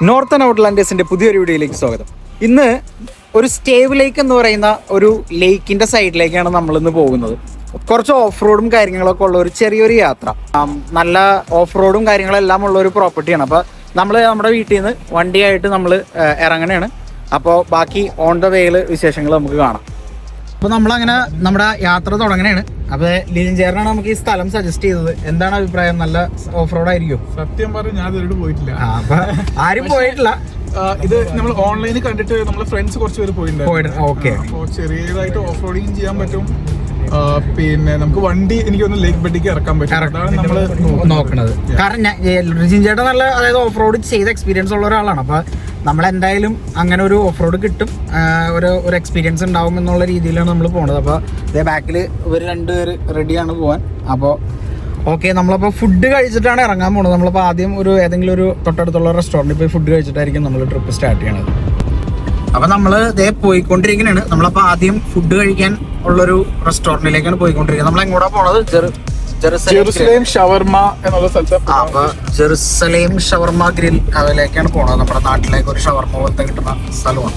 Northern ഔട്ട്ലാൻഡേഴ്സിന്റെ പുതിയൊരു വീഡിയോയിലേക്ക് സ്വാഗതം. ഇന്ന് ഒരു സ്റ്റേവ് ലേക്ക് എന്ന് പറയുന്ന ഒരു ലേക്കിന്റെ സൈഡിലേക്കാണ് നമ്മൾ ഇന്ന് പോകുന്നത്. കുറച്ച് ഓഫ് റോഡും കാര്യങ്ങളൊക്കെ ഉള്ള ഒരു ചെറിയൊരു യാത്ര, നല്ല ഓഫ് റോഡും കാര്യങ്ങളെല്ലാം ഉള്ള ഒരു പ്രോപ്പർട്ടിയാണ്. അപ്പോൾ നമ്മൾ നമ്മുടെ വീട്ടിൽ നിന്ന് വണ്ടിയായിട്ട് നമ്മൾ ഇറങ്ങണയാണ്. അപ്പോൾ ബാക്കി ഓൺ ദ വേയിൽ വിശേഷങ്ങൾ നമുക്ക് കാണാം. അപ്പോൾ നമ്മളങ്ങനെ നമ്മുടെ യാത്ര തുടങ്ങണയാണ്. അപ്പോൾ ലിജിൻ ചേട്ടനാണ് നമുക്ക് ഈ സ്ഥലം സജസ്റ്റ് ചെയ്തത്. എന്താണ് അഭിപ്രായം? നല്ല ഓഫ് റോഡ് ആയിരിക്കും? സത്യം പറഞ്ഞാൽ ഞാൻ ഇതുവരെ പോയിട്ടില്ല. ആരും പോയിട്ടില്ല. ഇത് നമ്മൾ ഓൺലൈനിൽ കണ്ടിട്ട് നമ്മളെ ഫ്രണ്ട്സ് കുറച്ച് പേര് പോയിട്ടുണ്ട്. ചെറിയതായിട്ട് ഓഫ് റോഡിങ് ചെയ്യാൻ പറ്റും. പിന്നെ നമുക്ക് വണ്ടി എനിക്ക് ഒന്ന് ലേക്ക് ബെഡിക്ക് ഇറക്കാൻ പറ്റും. അതാണ് നമ്മൾ നോക്കണത്. കാരണം ലിജിൻ ചേട്ടൻ നല്ല അതായത് ഓഫ് റോഡ് ചെയ്ത എക്സ്പീരിയൻസ് ഉള്ള ഒരാളാണ്. അപ്പോൾ നമ്മളെന്തായാലും അങ്ങനെ ഒരു ഓഫ് റോഡ് കിട്ടും, ഒരു എക്സ്പീരിയൻസ് ഉണ്ടാവും എന്നുള്ള രീതിയിലാണ് നമ്മൾ പോണത്. അപ്പോൾ ഇതേ ബാക്കിൽ ഇവർ രണ്ടുപേര് റെഡിയാണ് പോകാൻ. അപ്പോൾ ഓക്കെ, നമ്മളപ്പോൾ ഫുഡ് കഴിച്ചിട്ടാണ് ഇറങ്ങാൻ പോകുന്നത്. നമ്മളിപ്പോൾ ആദ്യം ഏതെങ്കിലും ഒരു തൊട്ടടുത്തുള്ള റെസ്റ്റോറൻറ്റിൽ പോയി ഫുഡ് കഴിച്ചിട്ടായിരിക്കും നമ്മൾ ട്രിപ്പ് സ്റ്റാർട്ട് ചെയ്യണത്. അപ്പോൾ നമ്മൾ ഇതേ പോയിക്കൊണ്ടിരിക്കുന്നതാണ്. നമ്മളപ്പോൾ ആദ്യം ഫുഡ് കഴിക്കാൻ ഉള്ളൊരു റെസ്റ്റോറൻറ്റിലേക്കാണ് പോയിക്കൊണ്ടിരിക്കുന്നത്. നമ്മൾ എങ്ങോട്ടാണ് പോണത്? ജെറുസലേം ഷവർമ എന്നുള്ള സ്ഥലത്ത്. അപ്പൊ ജെറുസലേം ഷവർമ ഗ്രിൽ അതിലേക്കാണ് പോണത്. നമ്മുടെ നാട്ടിലേക്ക് ഒരു ഷവർമ പോലത്തെ കിട്ടുന്ന സ്ഥലമാണ്.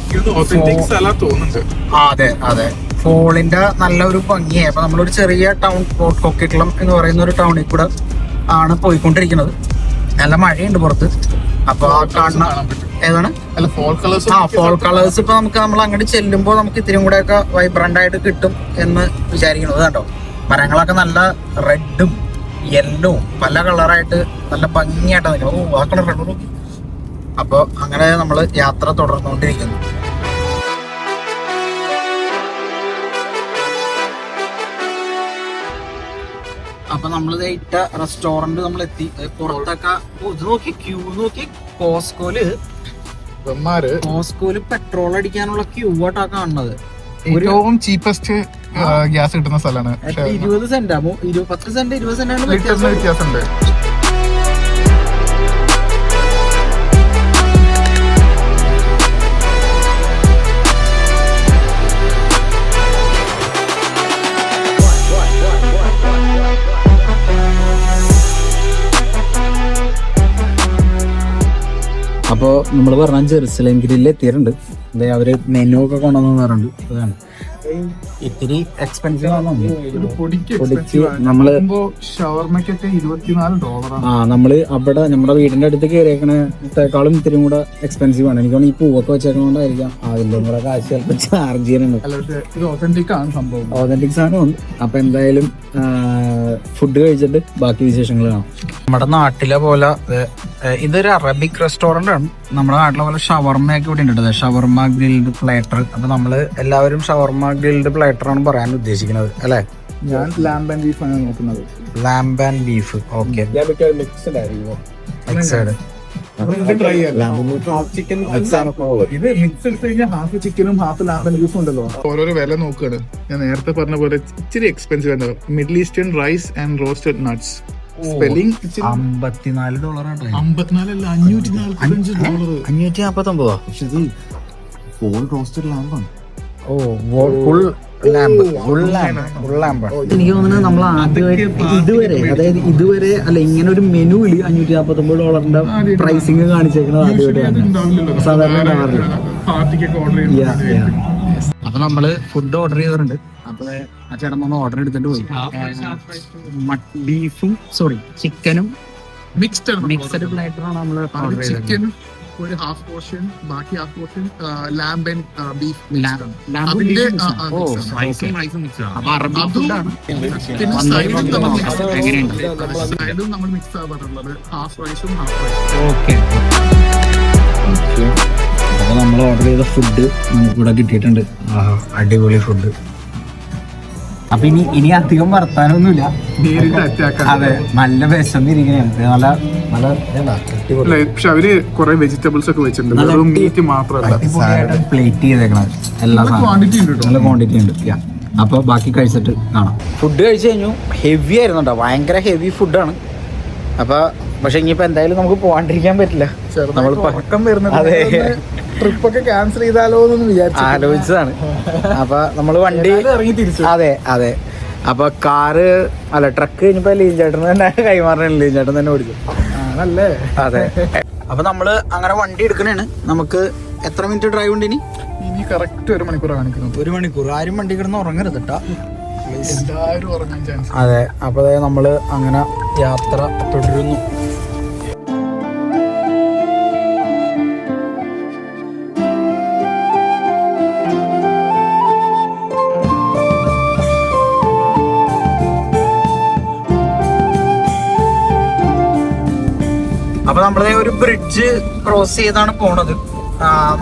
അതെ അതെ, ഫോളിന്റെ നല്ലൊരു ഭംഗിയായി. അപ്പൊ നമ്മളൊരു ചെറിയ ടൗൺ, പോർട്ട് കൊക്കിക്കുളം എന്ന് പറയുന്ന ഒരു ടൗണിൽ കൂടെ ആണ് പോയിക്കൊണ്ടിരിക്കുന്നത്. നല്ല മഴയുണ്ട് പുറത്ത്. അപ്പൊ ആ കാണുന്ന ഏതാണ് ഫോൾ കളേഴ്സ്. ഇപ്പൊ നമ്മൾ അങ്ങോട്ട് ചെല്ലുമ്പോൾ നമുക്ക് ഇത്തിരി കൂടെ ഒക്കെ വൈബ്രന്റ് ആയിട്ട് കിട്ടും എന്ന് വിചാരിക്കുന്നത്. കേട്ടോ, മരങ്ങളൊക്കെ നല്ല റെഡും യെല്ലോവും പല കളറായിട്ട് നല്ല ഭംഗിയായിട്ട് നിൽക്കണം. ആ കളർ റെഡ് നോക്കി. അപ്പോൾ അങ്ങനെ നമ്മൾ യാത്ര തുടർന്നുകൊണ്ടിരിക്കുന്നു. അപ്പൊ നമ്മൾ ഇട്ട റെസ്റ്റോറന്റ് നമ്മൾ എത്തി. പുറത്തൊക്കെ ഇത് നോക്കി, ക്യൂ നോക്കി. കോസ്കോയില് പെട്രോൾ അടിക്കാനുള്ള ക്യൂ ആയിട്ടാ കാണുന്നത്. ഏറ്റവും ചീപ്പസ്റ്റ് ഗ്യാസ് കിട്ടുന്ന സ്ഥലമാണ്. 20 സെന്റ് 10 സെന്റ് 20 സെന്റാണ് വ്യത്യാസമുണ്ട്. അപ്പോൾ നമ്മൾ പറഞ്ഞ ജെറുസലേം ഗ്രില്ലിൽ എത്തിയിട്ടുണ്ട്. അതെ, അവര് മെനു ഒക്കെ കൊണ്ടുവന്നു പറഞ്ഞിട്ടുണ്ട്. അതാണ് ഇത്തിരി എക്സ്പെൻസീവ് ആണ്. നമ്മള് അവിടെ നമ്മുടെ വീടിന്റെ അടുത്ത് കയറിയേക്കണേക്കാളും ഇത്തിരി കൂടെ എക്സ്പെൻസീവ് ആണ്. എനിക്ക് ഈ പൂവൊക്കെ വെച്ചേക്കണോണ്ടായിരിക്കാം അതിന്റെ കൂടെ കാശ് ചിലപ്പോൾ ചാർജ് ചെയ്യാനുണ്ട്. ഓതന്റിക് സാധനമാണ്. അപ്പൊ എന്തായാലും ഫുഡ് കഴിച്ചിട്ട് ബാക്കി വിശേഷങ്ങൾ കാണാം. നമ്മുടെ നാട്ടിലെ പോലെ ഇതൊരു അറബിക് റെസ്റ്റോറന്റ് ആണ്. നമ്മുടെ നാട്ടിലെ പോലെ ഷവർമയൊക്കെ ഇവിടെ ഉണ്ട്. ഷവർമ ഗ്രിൽഡ് പ്ലേറ്റർ. അപ്പൊ നമ്മള് എല്ലാവരും ഷവർമ ഗ്രിൽഡ് പ്ലേറ്റർ ആണ് പറയാൻ ഉദ്ദേശിക്കുന്നത് അല്ലെ? ഞാൻ ലാംബ് ആൻഡ് ബീഫ് ആണ് നോക്കുന്നത്. Lamp and beef. ഓക്കെ, ഓരോരോ വില നോക്കുകയാണ്. ഞാൻ നേരത്തെ പറഞ്ഞ പോലെ ഇച്ചിരി എക്സ്പെൻസീവ് ആണ്. Middle eastern rice and roasted nuts. Spelling $54. എനിക്ക് തോന്നുന്നത് നമ്മൾ ആദ്യമായിട്ട് ഇതുവരെ അല്ല ഇങ്ങനെ ഒരു മെനുവില് $549 പ്രൈസിങ് കാണിച്ചേക്കുന്നത് ആദ്യമായിട്ടാണ്. സാധാരണ അപ്പൊ നമ്മള് ഫുഡ് ഓർഡർ ചെയ്തിട്ടുണ്ട്. അപ്പൊ ആ ചേട്ടൻ ഒന്ന് ഓർഡർ എടുത്തിട്ട് പോയി. ബീഫും ചിക്കനും മിക്സഡ് പ്ലേറ്ററാണ് നമ്മൾ ഓർഡർ ചെയ്തത്. ഒരു ഹാഫ് പോർഷൻ, ബാക്കി half portion lamb and beef. സൈഡും നമ്മൾ മിക്സ് ആവാറുള്ളത് ഹാഫ് റൈസും ഹാഫ് റൈസും. ഓക്കെ, അപ്പൊ നമ്മൾ ഓർഡർ ചെയ്ത ഫുഡ് നമുക്കിവിടെ കിട്ടിയിട്ടുണ്ട്. അടിപൊളി ഫുഡ്. അപ്പൊ ഇനി അധികം വർത്താനൊന്നുമില്ല. അതെ, നല്ല വിശന്നിരിക്കുകയാണ്. നല്ല നല്ല പക്ഷെ അവര് കുറെ വെജിറ്റബിൾസ് ഒക്കെ വെച്ചിട്ടുണ്ട്. മീറ്റ് മാത്രമല്ല, പ്ലേറ്റ് ചെയ്തേക്കണത് എല്ലാ നല്ല ക്വാണ്ടിറ്റി ഉണ്ട്. അപ്പൊ ബാക്കി കഴിച്ചിട്ട് കാണാം. ഫുഡ് കഴിച്ചു കഴിഞ്ഞു. ഹെവി ആയിരുന്നു കേട്ടോ, ഭയങ്കര ഹെവി ഫുഡാണ്. അപ്പൊ പക്ഷെ ഇനിയിപ്പോ എന്തായാലും നമുക്ക് പോകാണ്ടിരിക്കാൻ പറ്റില്ല. നമ്മൾ പക്കം വരുന്നത്. അതെ, ട്രിപ്പൊക്കെ ക്യാൻസൽ ചെയ്താലോ എന്ന് ആലോചിച്ചതാണ്. അപ്പൊ നമ്മള് വണ്ടി ഇറങ്ങി തിരിച്ചു. അതെ അതെ. അപ്പൊ കാറ് ട്രക്ക് കഴിഞ്ഞപ്പോ ലീൻ ചേട്ടൻ തന്നെ കൈമാറണം. ലീൻ ചേട്ടൻ തന്നെ ഓടിച്ചു. നല്ലേ? അതെ. അപ്പൊ നമ്മള് അങ്ങനെ വണ്ടി എടുക്കണേണ്. നമുക്ക് എത്ര മിനിറ്റ് ഡ്രൈവ് ഉണ്ട് ഇനി കറക്റ്റ് 1 മണിക്കൂർ കാണിക്കുന്നത്. 1 മണിക്കൂർ. ആരും വണ്ടി കിടന്ന് ഉറങ്ങരുത് കേട്ടാ, എല്ലാവരും ഉറങ്ങാൻ ചാൻസ്. അതെ. അപ്പൊ നമ്മള് അങ്ങനെ യാത്ര തുടരുന്നു. അപ്പൊ നമ്മള് ഒരു ബ്രിഡ്ജ് ക്രോസ് ചെയ്താണ് പോണത്.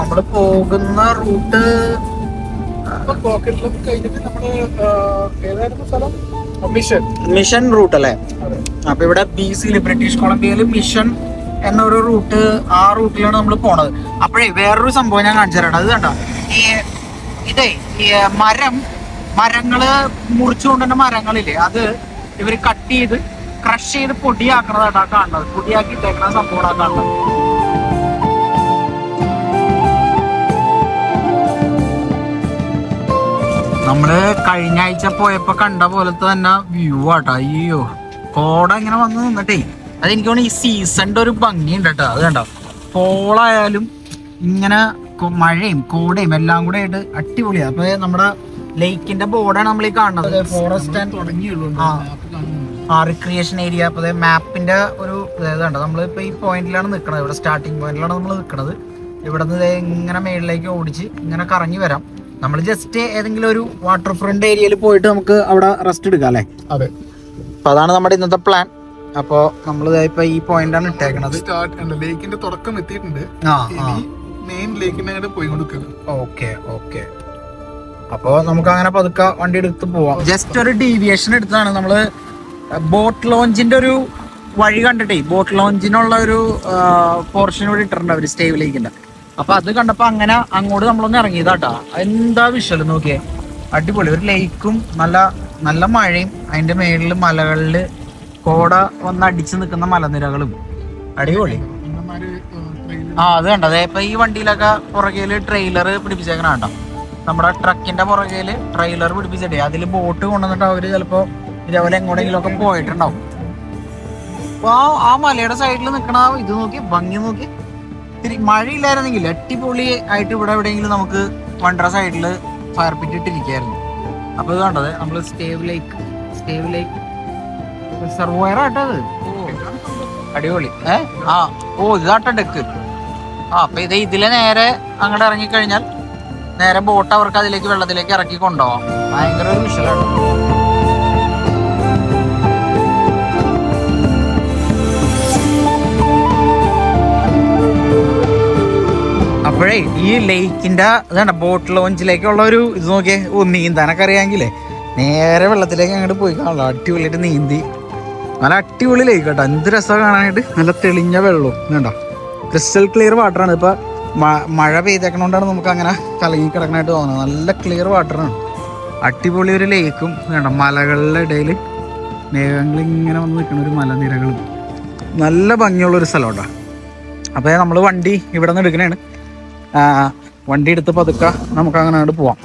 നമ്മള് പോകുന്ന റൂട്ട് മിഷൻ റൂട്ട് അല്ലേ? അപ്പൊ ഇവിടെ BC ബ്രിട്ടീഷ് കൊളംബിയയില് മിഷൻ എന്നൊരു റൂട്ട്, ആ റൂട്ടിലാണ് നമ്മൾ പോണത്. അപ്പോഴേ വേറൊരു സംഭവം ഞാൻ കാണിച്ചു തരാം. അത് കണ്ടോ, ഈ മരങ്ങള് മുറിച്ചു കൊണ്ടുവന്ന മരങ്ങളില്ലേ, അത് ഇവര് കട്ട് ചെയ്ത് ക്രഷ് ചെയ്ത് പൊടിയാക്കണതായിട്ടാ കാണുന്നത്. പൊടിയാക്കി ഇട്ടേക്കുന്ന സംഭവമാണ് കാണുന്നത്. നമ്മള് കഴിഞ്ഞ ആഴ്ച പോയപ്പോ കണ്ട പോലത്തെ തന്നെ വ്യൂ ആട്ടോ. അയ്യോ, കോട ഇങ്ങനെ വന്ന് നിന്നിട്ടേ അതെനിക്ക് തോന്നുന്നു ഈ സീസണിന്റെ ഒരു ഭംഗിയുണ്ട് കേട്ടോ. അത് കണ്ടോ, ഫോളായാലും ഇങ്ങനെ മഴയും കോടയും എല്ലാം കൂടെ ആയിട്ട് അടിപൊളിയാണ്. അപ്പൊ നമ്മുടെ ലേക്കിന്റെ ബോർഡാണ് നമ്മൾ ഈ കാണുന്നത്. Forest and recreation area. അപ്പൊ മാപ്പിന്റെ ഒരു ഇതുണ്ട്. നമ്മളിപ്പോ ഈ പോയിന്റിലാണ് നിൽക്കുന്നത്. ഇവിടെ സ്റ്റാർട്ടിങ് പോയിന്റിലാണ് നമ്മൾ നിൽക്കുന്നത്. ഇവിടെ നിന്ന് ഇങ്ങനെ മേളിലേക്ക് ഓടിച്ച് ഇങ്ങനെ കറങ്ങി വരാം. നമ്മൾ ജസ്റ്റ് ഏതെങ്കിലും ഒരു വാട്ടർ ഫ്രണ്ട് ഏരിയയിൽ പോയിട്ട് നമുക്ക് അവിടെ റെസ്റ്റ് എടുക്കാം അല്ലേ? അതെ. അപ്പൊ അതാണ് നമ്മുടെ ഇന്നത്തെ പ്ലാൻ. അപ്പൊ നമ്മൾ ഇപ്പൊ ഈ പോയിന്റാണ് ഇട്ടേക്കണത്. ലേക്കിന്റെ തുടക്കം എത്തിയിട്ടുണ്ട്. മെയിൻ ലേക്കിന്റെ പോയിക്കൊണ്ടിരിക്കുന്നത്. ഓക്കെ. അപ്പൊ നമുക്ക് അങ്ങനെ പതുക്കെ വണ്ടി എടുത്ത് പോവാം. ജസ്റ്റ് ഒരു ഡീവിയേഷൻ എടുത്തതാണ്. നമ്മള് ബോട്ട് ലോഞ്ചിന്റെ ഒരു വഴി കണ്ടിട്ടേ ബോട്ട് ലോഞ്ചിനുള്ള ഒരു പോർഷൻ കൂടി ഇട്ടിട്ടുണ്ട് അവര്, സ്റ്റേവ് ലേക്കിന്റെ. അപ്പൊ അത് കണ്ടപ്പോ അങ്ങനെ അങ്ങോട്ട് നമ്മളൊന്ന് ഇറങ്ങിയതാട്ടാ. എന്താ വിഷ്വൽ നോക്കിയേ, അടിപൊളി. ഒരു ലേക്കും നല്ല നല്ല മഴയും അതിന്റെ മേളില് മലകളില് കോട വന്ന് അടിച്ചു നിൽക്കുന്ന മലനിരകളും അടിപൊളി. അത് കണ്ട, അതെ. ഇപ്പൊ ഈ വണ്ടിയിലൊക്കെ പുറകേല് ട്രെയിലർ പിടിപ്പിച്ചേക്കണ കണ്ടോ, നമ്മുടെ ട്രക്കിന്റെ പുറകേല് ട്രെയിലർ പിടിപ്പിച്ചിട്ടേ അതില് ബോട്ട് കൊണ്ടുവന്നിട്ട് അവര് ചിലപ്പോ ഇതേപോലെ എങ്ങോട്ടെങ്കിലും ഒക്കെ പോയിട്ടുണ്ടാവും. അപ്പൊ ആ മലയുടെ സൈഡിൽ നിൽക്കണ ഇത് നോക്കി, ഭംഗി നോക്കി. മഴയില്ലായിരുന്നെങ്കിൽ അടിപൊളി ആയിട്ട് ഇവിടെ എവിടെയെങ്കിലും നമുക്ക് വണ്ടറ സൈഡിൽ ഫയർ പിറ്റ് ഇട്ടിരിക്കായിരുന്നു. അപ്പൊ ഇത് കണ്ടത് നമ്മള് സ്റ്റേവ് ലേക്ക് റിസർവോയർ ആട്ടത്. അടിപൊളി. ഇതാട്ട ഡെക്ക്. അപ്പൊ ഇതിലെ നേരെ അങ്ങോട്ട് ഇറങ്ങിക്കഴിഞ്ഞാൽ നേരെ ബോട്ട് അവർക്ക് അതിലേക്ക് വെള്ളത്തിലേക്ക് ഇറക്കി കൊണ്ടുപോവാം. ഭയങ്കര ഒരു വിഷലാണ്. അപ്പോഴേ ഈ ലേക്കിന്റെ ഇതാണ് ബോട്ട് ലോഞ്ചിലേക്കുള്ള ഒരു ഇത് നോക്കിയേ. നീന്താനൊക്കെ അറിയാമെങ്കിലേ നേരെ വെള്ളത്തിലേക്ക് അങ്ങോട്ട് പോയി കാണാം. അടിപൊളിയായിട്ട് നീന്തി നല്ല അടിപൊളി ലേക്ക് കേട്ടോ. എന്ത് രസമാണ് കാണാനായിട്ട്. നല്ല തെളിഞ്ഞ വെള്ളവും വേണ്ട, ക്രിസ്റ്റൽ ക്ലിയർ വാട്ടറാണ്. ഇപ്പൊ മഴ പെയ്തേക്കണോണ്ടാണ് നമുക്ക് അങ്ങനെ കലങ്ങി കിടക്കണായിട്ട് തോന്നുന്നത്. നല്ല ക്ലിയർ വാട്ടറാണ്. അടിപൊളി ഒരു ലേക്കും വേണ്ട. മലകളുടെ ഇടയിൽ മേഘങ്ങളിങ്ങനെ വന്ന് നിൽക്കുന്ന ഒരു മലനിരകളും നല്ല ഭംഗിയുള്ളൊരു സ്ഥലമുണ്ടാ. അപ്പോൾ നമ്മൾ വണ്ടി ഇവിടെ നിന്ന് എടുക്കണേണ്. വണ്ടി എടുത്ത് പതുക്കെ നമുക്ക് അങ്ങനെ അങ്ങോട്ട് പോവാം.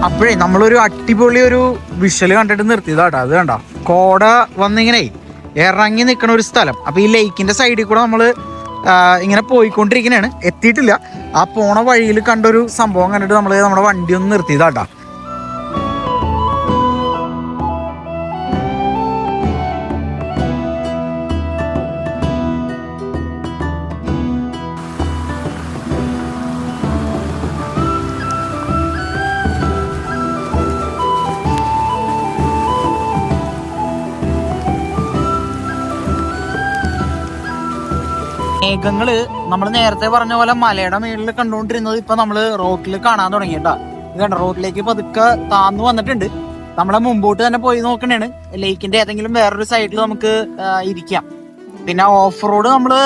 അപ്പോഴേ നമ്മളൊരു അടിപൊളി ഒരു വിഷ്വല് കണ്ടിട്ട് നിർത്തിയതാട്ടോ. അത് കണ്ട കോട വന്നിങ്ങനെ ഇറങ്ങി നിൽക്കണ ഒരു സ്ഥലം. അപ്പൊ ഈ ലേക്കിന്റെ സൈഡിൽ കൂടെ നമ്മള് ഇങ്ങനെ പോയിക്കൊണ്ടിരിക്കണേണ്. എത്തിയിട്ടില്ല. ആ പോണ വഴിയിൽ കണ്ടൊരു സംഭവം കണ്ടിട്ട് നമ്മള് നമ്മുടെ വണ്ടി ഒന്ന് നിർത്തിയതാട്ടാ. മേഘങ്ങള് നമ്മൾ നേരത്തെ പറഞ്ഞ പോലെ മലയുടെ മേളിൽ കണ്ടുകൊണ്ടിരുന്നത് ഇപ്പൊ നമ്മള് റോട്ടിൽ കാണാൻ തുടങ്ങിയിട്ടാ. ഇത് കണ്ട, റോഡിലേക്ക് പതുക്കെ താന്നു വന്നിട്ടുണ്ട്. നമ്മളെ മുമ്പോട്ട് തന്നെ പോയി നോക്കണേണ്. ലേക്കിന്റെ ഏതെങ്കിലും വേറൊരു സൈഡിൽ നമുക്ക് ഇരിക്കാം. പിന്നെ ഓഫ് റോഡ് നമ്മള്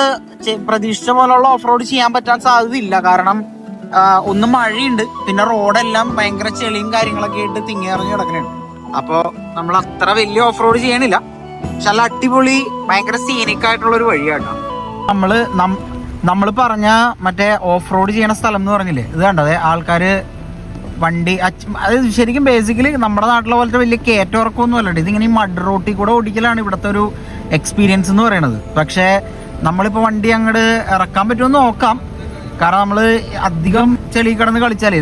പ്രതീക്ഷിച്ച പോലുള്ള ഓഫ് റോഡ് ചെയ്യാൻ പറ്റാൻ സാധ്യതയില്ല. കാരണം ഒന്ന് മഴയുണ്ട്, പിന്നെ റോഡെല്ലാം ഭയങ്കര ചെളിയും കാര്യങ്ങളൊക്കെ ആയിട്ട് തിങ്ങിയറിഞ്ഞ് കിടക്കുന്നുണ്ട്. അപ്പോൾ നമ്മൾ അത്ര വലിയ ഓഫ് റോഡ് ചെയ്യണില്ല, പക്ഷെ നല്ല അടിപൊളി ഭയങ്കര സീനിക് ആയിട്ടുള്ള ഒരു വഴിയാട്ടോ. നമ്മൾ പറഞ്ഞ മറ്റേ ഓഫ് റോഡ് ചെയ്യണ സ്ഥലം എന്ന് പറഞ്ഞില്ലേ, ഇത് കണ്ടത് ആൾക്കാര് വണ്ടി അത് ശരിക്കും ബേസിക്കലി നമ്മുടെ നാട്ടിലെ പോലത്തെ വലിയ കയറ്റവർക്കൊന്നും അല്ലട്ടോ. ഇതിങ്ങനെ ഈ മഡ് റോട്ടിൽ കൂടെ ഓടിക്കലാണ് ഇവിടുത്തെ ഒരു എക്സ്പീരിയൻസ് എന്ന് പറയുന്നത്. പക്ഷേ നമ്മളിപ്പോൾ വണ്ടി അങ്ങോട്ട് ഇറക്കാൻ പറ്റുമെന്ന് നോക്കാം. കാരണം നമ്മൾ അധികം ചെളി കിടന്ന് കളിച്ചാലേ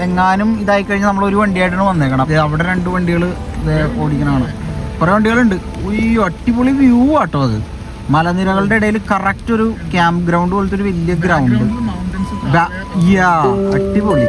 എങ്ങാനും ഇതായി കഴിഞ്ഞാൽ നമ്മൾ ഒരു വണ്ടിയായിട്ടാണ് വന്നേക്കണം. അവിടെ 2 വണ്ടികൾ ഓടിക്കണതാണ്, കുറേ വണ്ടികളുണ്ട്. ഉയ്യോ അടിപൊളി വ്യൂ ആട്ടോ അത്. മലനിരകളുടെ ഇടയിൽ കറക്റ്റ് ഒരു ക്യാമ്പ് ഗ്രൗണ്ട് പോലത്തെ ഒരു വലിയ ഗ്രൗണ്ട്. അടിപൊളി.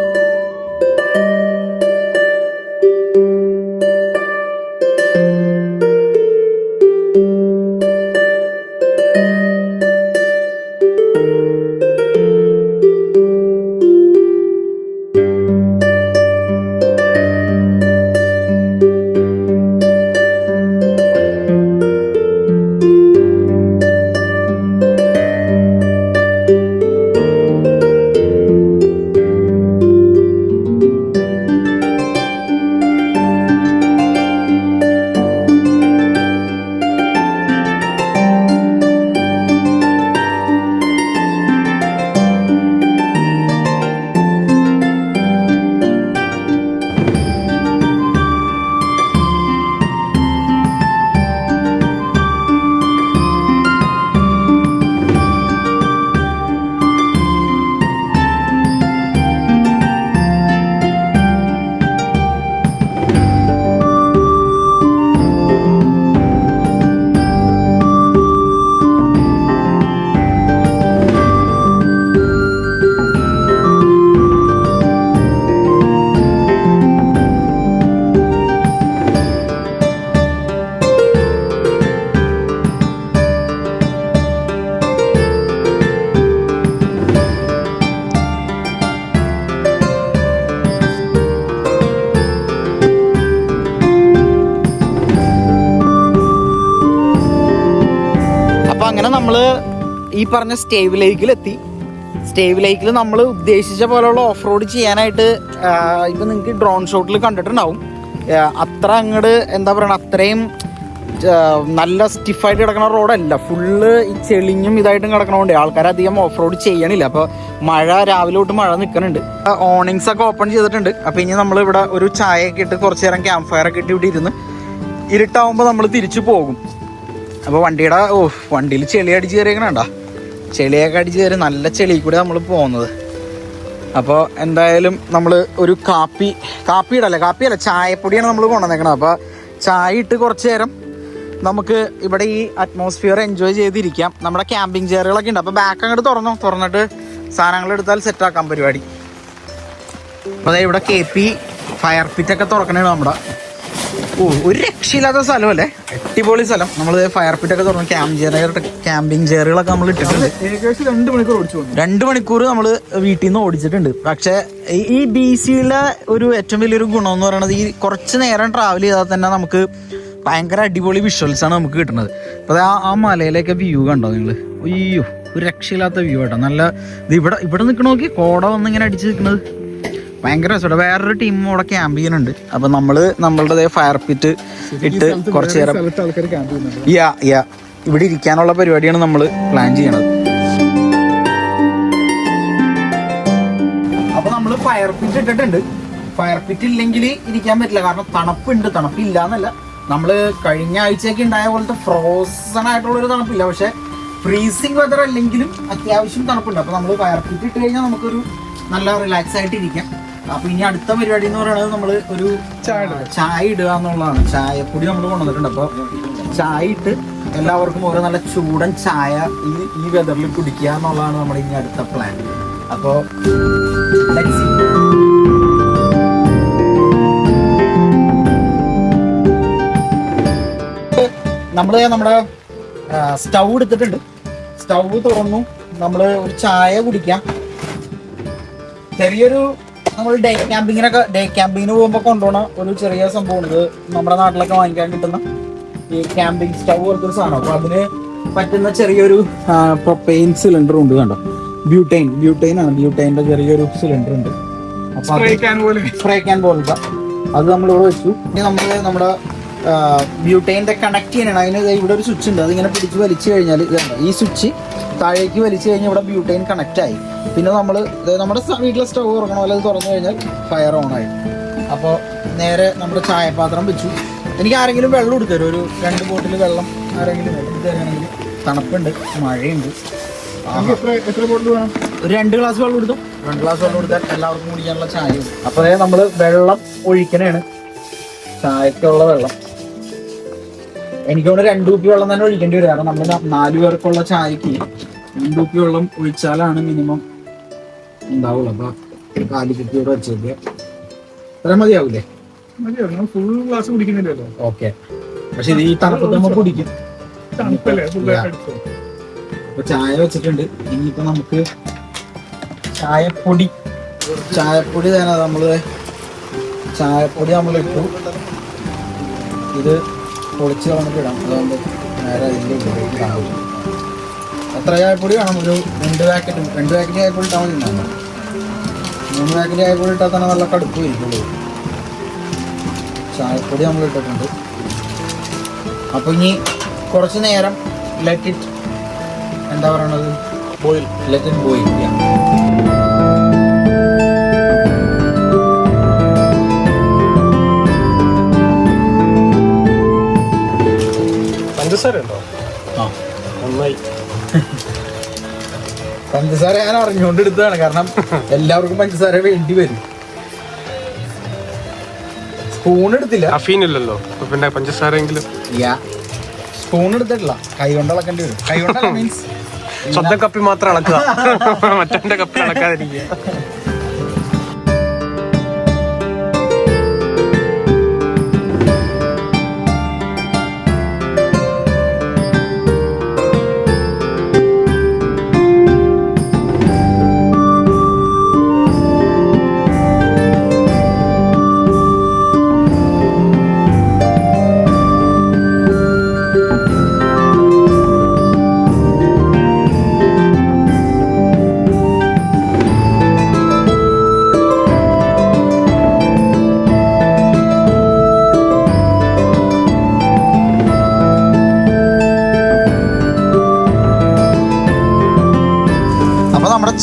അങ്ങനെ നമ്മൾ ഈ പറഞ്ഞ സ്റ്റേവ് ലേക്കിലെത്തി. സ്റ്റേവ് ലേക്കിൽ നമ്മൾ ഉദ്ദേശിച്ച പോലെയുള്ള ഓഫ് റോഡ് ചെയ്യാനായിട്ട് ഇപ്പം നിങ്ങൾക്ക് ഡ്രോൺ ഷോട്ടിൽ കണ്ടിട്ടുണ്ടാവും. അത്ര അങ്ങോട്ട് എന്താ പറയുക, അത്രയും നല്ല സ്റ്റിഫായിട്ട് കിടക്കുന്ന റോഡല്ല. ഫുള്ള് ഈ ചെളിഞ്ഞും ഇതായിട്ടും കിടക്കണോണ്ട് ആൾക്കാരധികം ഓഫ് റോഡ് ചെയ്യണില്ല. അപ്പോൾ മഴ രാവിലെ തൊട്ട് മഴ നിൽക്കുന്നുണ്ട്. ഓണിങ്സ് ഒക്കെ ഓപ്പൺ ചെയ്തിട്ടുണ്ട്. അപ്പോൾ ഇനി നമ്മൾ ഇവിടെ ഒരു ചായയൊക്കെ ഇട്ട് കുറച്ച് നേരം ക്യാമ്പ് ഫയർ ഒക്കെ ഇട്ട് ഇവിടെ ഇരുന്ന് ഇരുട്ടാവുമ്പോൾ നമ്മൾ തിരിച്ചു പോകും. അപ്പോൾ വണ്ടിയിൽ ചെളി അടിച്ച് കയറിയേക്കണണ്ട, ചെളിയൊക്കെ അടിച്ച് കയറി നല്ല ചെളി കൂടെ നമ്മൾ പോകുന്നത്. അപ്പോൾ എന്തായാലും നമ്മൾ ഒരു കാപ്പിയല്ല ചായപ്പൊടിയാണ് നമ്മൾ കൊണ്ടുവന്നേക്കണത്. അപ്പോൾ ചായ ഇട്ട് കുറച്ച് നേരം നമുക്ക് ഇവിടെ ഈ അറ്റ്മോസ്ഫിയർ എൻജോയ് ചെയ്തിരിക്കാം. നമ്മുടെ ക്യാമ്പിംഗ് ചെയറുകളൊക്കെ ഉണ്ട്. അപ്പോൾ ബാക്ക് അങ്ങോട്ട് തുറന്നിട്ട് സാധനങ്ങൾ എടുത്താൽ സെറ്റാക്കാം പരിപാടി. അപ്പോൾ ഇവിടെ KP ഫയർ പിറ്റൊക്കെ തുറക്കണേ നമ്മുടെ. ഒരു രക്ഷയില്ലാത്ത സ്ഥലമല്ലേ, അടിപൊളി സ്ഥലം. നമ്മൾ ഫയർ പിറ്റൊക്കെ തുറന്നു, ക്യാമ്പിംഗ് ചെയറുകളൊക്കെ നമ്മൾ ഇട്ടിട്ടുണ്ട്. ഏകദേശം 2 മണിക്കൂർ ഓടിച്ചു വന്നു. 2 മണിക്കൂർ നമ്മൾ വീട്ടിൽ നിന്ന് ഓടിച്ചിട്ടുണ്ട്. പക്ഷേ ഈ BCയിലെ ഒരു ഏറ്റവും വലിയൊരു ഗുണം എന്ന് പറയുന്നത് ഈ കുറച്ച് നേരം ട്രാവൽ ചെയ്താൽ തന്നെ നമുക്ക് ഭയങ്കര അടിപൊളി വിഷ്വൽസാണ് നമുക്ക് കിട്ടുന്നത്. അപ്പോൾ ആ മലയിലേക്ക് വ്യൂ കണ്ടോ നിങ്ങൾ? അയ്യോ ഒരു രക്ഷയില്ലാത്ത വ്യൂ കേട്ടോ. നല്ല ഇവിടെ നിൽക്കണ നോക്കി, കോട വന്നിങ്ങനെ അടിച്ച് നിൽക്കുന്നത് ഭയങ്കര രസമാണ്. വേറൊരു ടീം ഇവിടെ ക്യാമ്പ് ചെയ്യുന്നുണ്ട്. അപ്പം നമ്മളുടെ ഫയർ പിറ്റ് ഇട്ട് കുറച്ച് നേരം ഇവിടെ ഇരിക്കാനുള്ള പരിപാടിയാണ് നമ്മൾ പ്ലാൻ ചെയ്യണത്. അപ്പൊ നമ്മൾ ഫയർ പിറ്റ് ഇട്ടിട്ടുണ്ട്. ഫയർ പിറ്റ് ഇല്ലെങ്കിൽ ഇരിക്കാൻ പറ്റില്ല, കാരണം തണുപ്പുണ്ട്. തണുപ്പില്ല എന്നല്ല, നമ്മൾ കഴിഞ്ഞ ആഴ്ചയൊക്കെ ഉണ്ടായ പോലത്തെ ഫ്രോസൺ ആയിട്ടുള്ളൊരു തണുപ്പില്ല, പക്ഷെ ഫ്രീസിങ് വെതർ അല്ലെങ്കിലും അത്യാവശ്യം തണുപ്പുണ്ട്. അപ്പോൾ നമ്മൾ ഫയർ പിറ്റ് ഇട്ട് കഴിഞ്ഞാൽ നമുക്കൊരു നല്ല റിലാക്സ് ആയിട്ട് ഇരിക്കാം. അപ്പൊ ഇനി അടുത്ത പരിപാടി എന്ന് പറയുന്നത് നമ്മൾ ഒരു ചായ ഇടുക എന്നുള്ളതാണ്. ചായപ്പൊടി നമ്മൾ കൊണ്ടുവന്നിട്ടുണ്ട്. അപ്പോൾ ചായ ഇട്ട് എല്ലാവർക്കും ഓരോ നല്ല ചൂടൻ ചായ ഈ വെതറിൽ കുടിക്കുക എന്നുള്ളതാണ് നമ്മുടെ ഇനി അടുത്ത പ്ലാൻ. അപ്പോൾ നമ്മുടെ സ്റ്റൗ എടുത്തിട്ടുണ്ട്. സ്റ്റൗ തുറന്നു, നമ്മൾ ഒരു ചായ കുടിക്കാം. ചെറിയൊരു നമ്മൾ ഡേ ക്യാമ്പിങ്ങിന് പോകുമ്പോൾ കൊണ്ടുപോകണ ഒരു ചെറിയ സംഭവമാണ് ഇത്. നമ്മുടെ നാട്ടിലൊക്കെ വാങ്ങിക്കാൻ കിട്ടുന്ന ഈ ക്യാമ്പിംഗ് സ്റ്റൗ പോലത്തെ ഒരു സാധനം. അപ്പോൾ അതിന് പറ്റുന്ന ചെറിയൊരു പ്രൊപ്പെയിൻ സിലിണ്ടർ ഉണ്ട്. കണ്ടോ, ബ്യൂട്ടൈൻ ആണ്. ബ്യൂട്ടൈൻ്റെ ചെറിയൊരു സിലിണ്ടർ ഉണ്ട്. അപ്പൊ സ്പ്രേ ക്യാൻ പോലത്തെ അത് നമ്മളിവിടെ വെച്ചു. ഇനി നമ്മൾ നമ്മുടെ ബ്യൂട്ടൈൻ്റെ കണക്ട് ചെയ്യാനാണ്. അതിന് ഇവിടെ ഒരു സ്വിച്ച് ഉണ്ട്. അതിങ്ങനെ പിടിച്ച് വലിച്ചു കഴിഞ്ഞാൽ ഈ സ്വിച്ച് താഴേക്ക് വലിച്ചു കഴിഞ്ഞാൽ ഇവിടെ ബ്യൂട്ടൈൻ കണക്റ്റ് ആയി. പിന്നെ നമ്മൾ നമ്മുടെ വീട്ടിലെ സ്റ്റവ് തുറക്കണ പോലെ അത് തുറന്നു കഴിഞ്ഞാൽ ഫയർ ഓൺ ആയി. അപ്പോൾ നേരെ നമ്മുടെ ചായപാത്രം വെച്ചു. എനിക്ക് ആരെങ്കിലും വെള്ളം എടുത്തരും, ഒരു 2 ബോട്ടിൽ വെള്ളം ആരെങ്കിലും എടുത്തരാണെങ്കിൽ. തണുപ്പുണ്ട്, മഴയുണ്ട്. എത്ര ബോട്ടിൽ വേണം? ഒരു 2 ഗ്ലാസ് വെള്ളം എടുത്തു. 2 ഗ്ലാസ് വെള്ളം കൊടുത്താൽ എല്ലാവർക്കും കുടിക്കാനുള്ള ചായയും. അപ്പോൾ നമ്മൾ വെള്ളം ഒഴിക്കണേണ്, ചായക്കുള്ള വെള്ളം. എനിക്കവിടെ 2 കുപ്പി വെള്ളം തന്നെ ഒഴിക്കേണ്ടി വരും. കാരണം നമ്മൾ 4 പേർക്കുള്ള ചായക്ക് 2 കുപ്പി വെള്ളം ഒഴിച്ചാലാണ് മിനിമം ഉണ്ടാവുള്ളൂ. അപ്പൊ 4 കുപ്പിയോടെ വെച്ചേക്ക് അത്ര മതിയാവൂലേ? ഫുൾ ഗ്ലാസ് കുടിക്കുന്നില്ലല്ലോ. ഓക്കെ, പക്ഷെ ഇത് ഈ തണുപ്പത്ത് നമ്മൾ കുടിക്കും. അപ്പൊ ചായ വെച്ചിട്ടുണ്ട്. ഇനിയിപ്പോ നമുക്ക് ചായപ്പൊടി തന്നെ ചായപ്പൊടി നമ്മൾ ഇട്ടു. ഇത് പൊളിച്ച് നമുക്ക് ഇടാം. അതുകൊണ്ട് നേരെ ഇതിൽ എത്ര ചായപ്പൊടി വേണം? ഒരു 2 പാക്കറ്റ് ചായപ്പൊടി ഇട്ടാൽ മതി. 3 പാക്കറ്റ് ചായപ്പൊടി ഇട്ടാൽ തന്നെ നല്ല കടുപ്പ് ഇരിക്കുള്ളൂ. ചായപ്പൊടി നമ്മൾ ഇട്ടിട്ടുണ്ട്. അപ്പോൾ ഇനി കുറച്ച് നേരം ലെറ്റ് ഇറ്റ് ബോയിൽ. പഞ്ചസാര ഉണ്ടോ? നന്നായി. പഞ്ചസാര ഞാൻ അറിഞ്ഞുകൊണ്ട് എടുത്തതാണ്. കാരണം എല്ലാവർക്കും പഞ്ചസാര വേണ്ടി വരും. സ്പൂൺ എടുത്തില്ല, അഫീനില്ലല്ലോ, പിന്നെ പഞ്ചസാരെങ്കിലും. സ്പൂൺ എടുത്തിട്ടില്ല, കൈ കൊണ്ട് ഇളക്കേണ്ടി വരും. കൈ കൊണ്ടല്ല, മീൻസ് സ്വന്തം കപ്പി മാത്രം ഇളക്കുക, മറ്റേ കപ്പി ഇളക്കാതിരിക്കുക.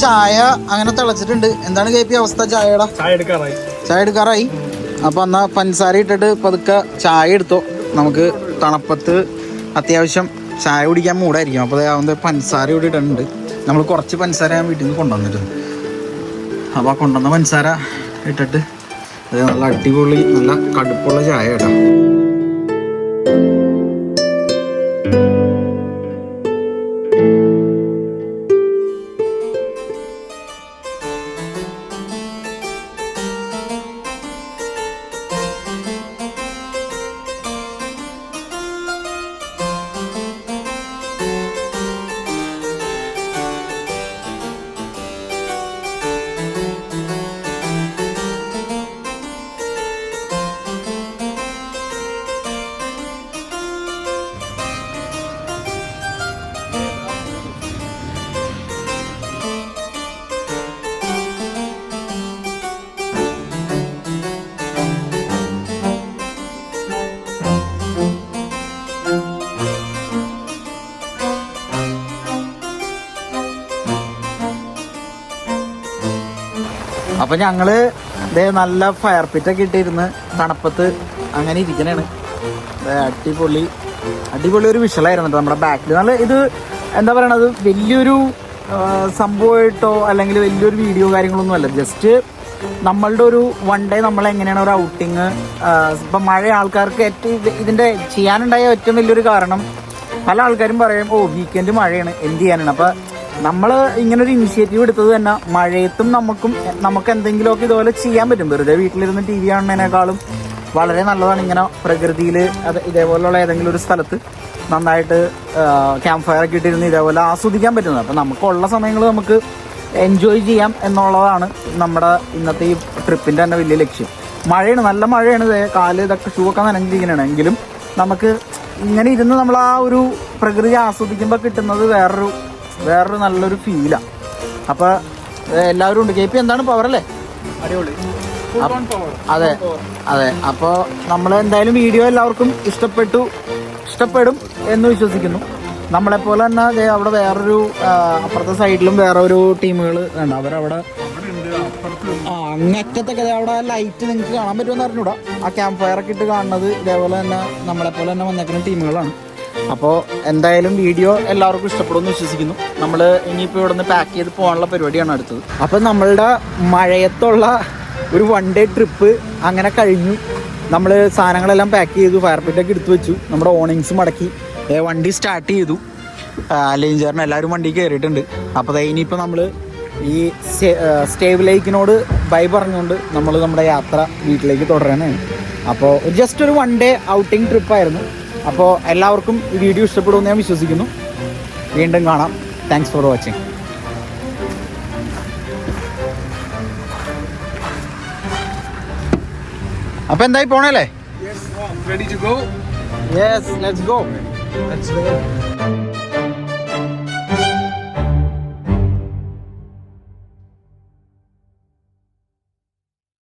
ചായ അങ്ങനെ തിളച്ചിട്ടുണ്ട്. എന്താണ് കേപ്പി അവസ്ഥ? ചായ എടുക്കാറായി. അപ്പൊ എന്നാ പഞ്ചസാര ഇട്ടിട്ട് പതുക്കെ ചായ എടുത്തോ. നമുക്ക് തണുപ്പത്ത് അത്യാവശ്യം ചായ കുടിക്കാൻ മൂടായിരിക്കും. അപ്പോൾ അതാവുമ്പോൾ പഞ്ചസാര ഇവിടെ ഇടുന്നുണ്ട്. നമ്മൾ കുറച്ച് പഞ്ചസാര ഞാൻ വീട്ടിൽ നിന്ന് കൊണ്ടുവന്നിട്ടുണ്ട്. അപ്പോൾ കൊണ്ടുവന്ന പഞ്ചസാര ഇട്ടിട്ട് നല്ല അടിപൊളി നല്ല കടുപ്പുള്ള ചായ കേട്ടോ. അപ്പൊ ഞങ്ങള് നല്ല ഫയർ പിറ്റൊക്കെ ഇട്ടിരുന്ന് തണുപ്പത്ത് അങ്ങനെ ഇരിക്കണേണ്. അടിപൊളി ഒരു വിഷലായിരുന്നു നമ്മുടെ ബാക്കിൽ. നല്ല ഇത് എന്താ പറയണത്, വലിയൊരു സംഭവമായിട്ടോ അല്ലെങ്കിൽ വലിയൊരു വീഡിയോ കാര്യങ്ങളൊന്നും അല്ല. ജസ്റ്റ് നമ്മളുടെ ഒരു 1 ഡേ നമ്മൾ എങ്ങനെയാണ് ഒരു ഔട്ടിങ്. ഇപ്പം മഴ ആൾക്കാർക്ക് ഇതിൻ്റെ ചെയ്യാനുണ്ടായ ഏറ്റവും വലിയൊരു കാരണം, പല ആൾക്കാരും പറയും വീക്കെൻഡ് മഴയാണ് എന്ത് ചെയ്യാനാണ്. അപ്പം നമ്മൾ ഇങ്ങനൊരു ഇനിഷ്യേറ്റീവ് എടുത്തത് തന്നെ മഴയത്തും നമുക്ക് എന്തെങ്കിലുമൊക്കെ ഇതുപോലെ ചെയ്യാൻ പറ്റും. വെറുതെ വീട്ടിലിരുന്ന് TV കാണുന്നതിനേക്കാളും വളരെ നല്ലതാണ് ഇങ്ങനെ പ്രകൃതിയിൽ ഇതേപോലെയുള്ള ഏതെങ്കിലും ഒരു സ്ഥലത്ത് നന്നായിട്ട് ക്യാമ്പ് ഫയർ ഒക്കെ ഇട്ടിരുന്ന് ഇതേപോലെ ആസ്വദിക്കാൻ പറ്റുന്നത്. അപ്പം നമുക്കുള്ള സമയങ്ങൾ നമുക്ക് എൻജോയ് ചെയ്യാം എന്നുള്ളതാണ് നമ്മുടെ ഇന്നത്തെ ഈ ട്രിപ്പിൻ്റെ തന്നെ വലിയ ലക്ഷ്യം. മഴയാണ്, നല്ല മഴയാണ്. കാല് ഇതൊക്കെ ഷൂ ഒക്കെ നനഞ്ഞിരിക്കണതാണ്. എങ്കിലും നമുക്ക് ഇങ്ങനെ ഇരുന്ന് നമ്മൾ ആ ഒരു പ്രകൃതി ആസ്വദിക്കുമ്പോൾ കിട്ടുന്നത് വേറൊരു നല്ലൊരു ഫീലാണ്. അപ്പോൾ എല്ലാവരും ഉണ്ട്. KP എന്താണ് പവറല്ലേ? അടിപൊളി. Full on power. അതെ അതെ. അപ്പോൾ നമ്മൾ എന്തായാലും വീഡിയോ എല്ലാവർക്കും ഇഷ്ടപ്പെടും എന്ന് വിശ്വസിക്കുന്നു. നമ്മളെപ്പോലെ തന്നെ അതെ അവിടെ വേറൊരു അപ്പുറത്തെ സൈഡിലും വേറെ ഒരു ടീമുകൾ ഉണ്ട്. അവരവിടെ അങ്ങറ്റത്തൊക്കെ അവിടെ ലൈറ്റ് നിങ്ങൾക്ക് കാണാൻ പറ്റുമെന്ന് അറിഞ്ഞൂടാ. ആ ക്യാമ്പ് ഫയർ ഒക്കെ ഇട്ട് കാണുന്നത് ഇതേപോലെ തന്നെ നമ്മളെപ്പോലെ തന്നെ വന്നേക്കുന്ന ടീമുകളാണ്. അപ്പോൾ എന്തായാലും വീഡിയോ എല്ലാവർക്കും ഇഷ്ടപ്പെടുമെന്ന് വിശ്വസിക്കുന്നു. നമ്മൾ ഇനിയിപ്പോൾ ഇവിടെ നിന്ന് പാക്ക് ചെയ്ത് പോകാനുള്ള പരിപാടിയാണ് അടുത്തത്. അപ്പം നമ്മളുടെ മഴയത്തുള്ള ഒരു 1 ഡേ ട്രിപ്പ് അങ്ങനെ കഴിഞ്ഞു. നമ്മൾ സാധനങ്ങളെല്ലാം പാക്ക് ചെയ്തു, ഫയർ പിറ്റൊക്കെ എടുത്തു വെച്ചു, നമ്മുടെ ഓണിങ്സ് മടക്കി വണ്ടി സ്റ്റാർട്ട് ചെയ്തു. ലേഞ്ചറിന് എല്ലാവരും വണ്ടി കയറിയിട്ടുണ്ട്. അപ്പോൾ ഇനിയിപ്പോൾ നമ്മൾ ഈ സ്റ്റേവ് ലേക്കിനോട് ബൈ പറഞ്ഞുകൊണ്ട് നമ്മൾ നമ്മുടെ യാത്ര വീട്ടിലേക്ക് തുടരാനാണ്. അപ്പോൾ ജസ്റ്റ് ഒരു 1 ഡേ ഔട്ടിംഗ് ട്രിപ്പായിരുന്നു. അപ്പോൾ എല്ലാവർക്കും ഈ വീഡിയോ ഇഷ്ടപ്പെടുമെന്ന് ഞാൻ വിശ്വസിക്കുന്നു. വീണ്ടും കാണാം. Thanks for watching. അപ്പോൾ എന്തായി പോണല്ലേ? Ready to go? Yes, let's go. Let's go.